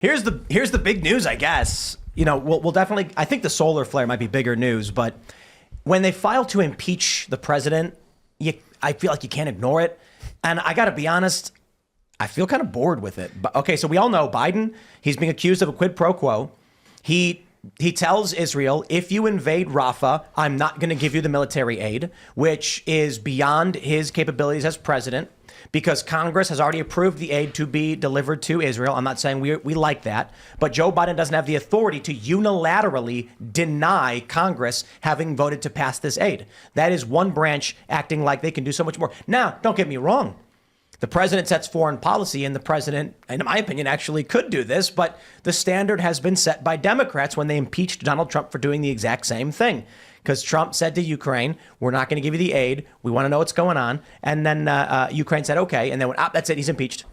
Here's the big news, I guess. We'll definitely. I think the solar flare might be bigger news, but when they file to impeach the president, I feel like you can't ignore it. And I got to be honest, I feel kind of bored with it. But okay, so we all know Biden. He's being accused of a quid pro quo. He tells Israel, if you invade Rafah, I'm not going to give you the military aid, which is beyond his capabilities as president, because Congress has already approved the aid to be delivered to Israel. I'm not saying we like that, but Joe Biden doesn't have the authority to unilaterally deny Congress having voted to pass this aid. That is one branch acting like they can do so much more. Now, don't get me wrong. The president sets foreign policy, and the president, in my opinion, actually could do this, but the standard has been set by Democrats when they impeached Donald Trump for doing the exact same thing. Because Trump said to Ukraine, we're not going to give you the aid. We want to know what's going on. And then Ukraine said, okay. And then that's it. He's impeached.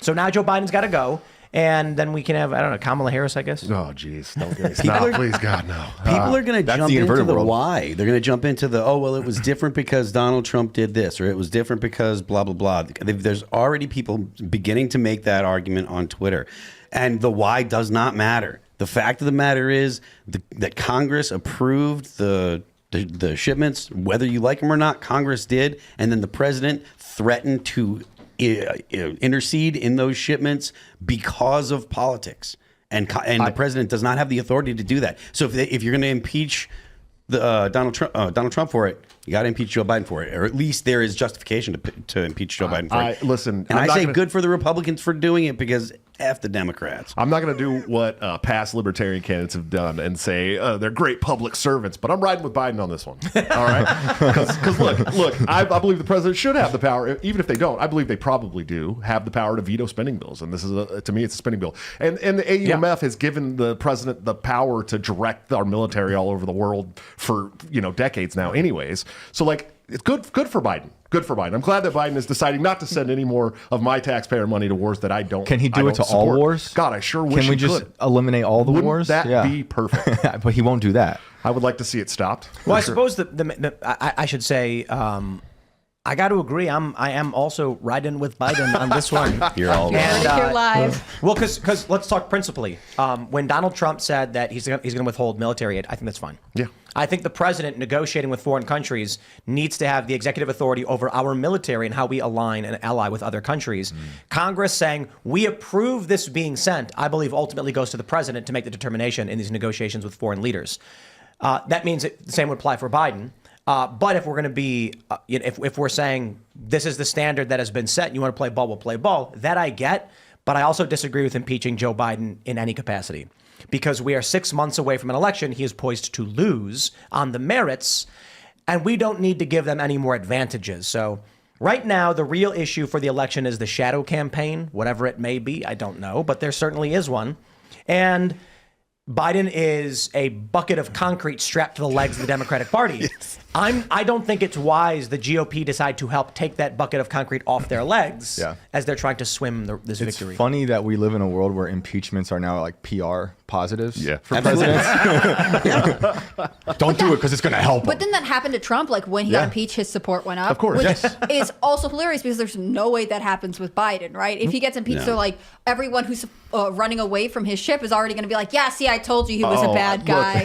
So now Joe Biden's got to go. And then we can have, I don't know, Kamala Harris, I guess. Oh, geez. Don't get me started. Please, God, no. People are going to jump into the world. why. They're going to jump into the, it was different because Donald Trump did this, or it was different because blah, blah, blah. There's already people beginning to make that argument on Twitter. And the why does not matter. The fact of the matter is that Congress approved the shipments, whether you like them or not. Congress did. And then the president threatened to intercede in those shipments because of politics, and the president does not have the authority to do that. So if you're going to impeach Donald Trump for it, you got to impeach Joe Biden for it, or at least there is justification to impeach Joe Biden for it. Listen, and I say good for the Republicans for doing it, because F the Democrats. I'm not going to do what past libertarian candidates have done and say they're great public servants, but I'm riding with Biden on this one. All right? Because look, I believe the president should have the power. Even if they don't, I believe they probably do have the power to veto spending bills. And this is, to me, it's a spending bill. And the AUMF has given the president the power to direct our military all over the world for decades now anyways. So it's good for Biden. Good for Biden. I'm glad that Biden is deciding not to send any more of my taxpayer money to wars that I don't. Can he do it to support. all wars? God, I sure wish he could. Can we just eliminate all the wars? Wouldn't that be perfect? But he won't do that. I would like to see it stopped. Well, I suppose I should say I got to agree. I am also riding with Biden on this one. You're all right. You're live. Well, because let's talk principally. When Donald Trump said that he's going to withhold military aid, I think that's fine. Yeah. I think the president negotiating with foreign countries needs to have the executive authority over our military and how we align and ally with other countries. Congress saying we approve this being sent, I believe ultimately goes to the president to make the determination in these negotiations with foreign leaders. That means the same would apply for Biden. But if we're going to be, if we're saying this is the standard that has been set, and you want to play ball, we'll play ball. That I get, but I also disagree with impeaching Joe Biden in any capacity, because we are 6 months away from an election he is poised to lose on the merits, and we don't need to give them any more advantages. So right now, the real issue for the election is the shadow campaign, whatever it may be. I don't know, but there certainly is one. And Biden is a bucket of concrete strapped to the legs of the Democratic Party. Yes. I don't think it's wise the GOP decide to help take that bucket of concrete off their legs as they're trying to swim this victory. It's funny that we live in a world where impeachments are now like PR positives for Absolutely. presidents. Don't do it because it's going to help But him. didn't that happen to Trump? Like when he got impeached, his support went up. Of course. Which is also hilarious because there's no way that happens with Biden, right? If he gets impeached, so like everyone who's running away from his ship is already going to be like, yeah, see, I told you he was a bad guy.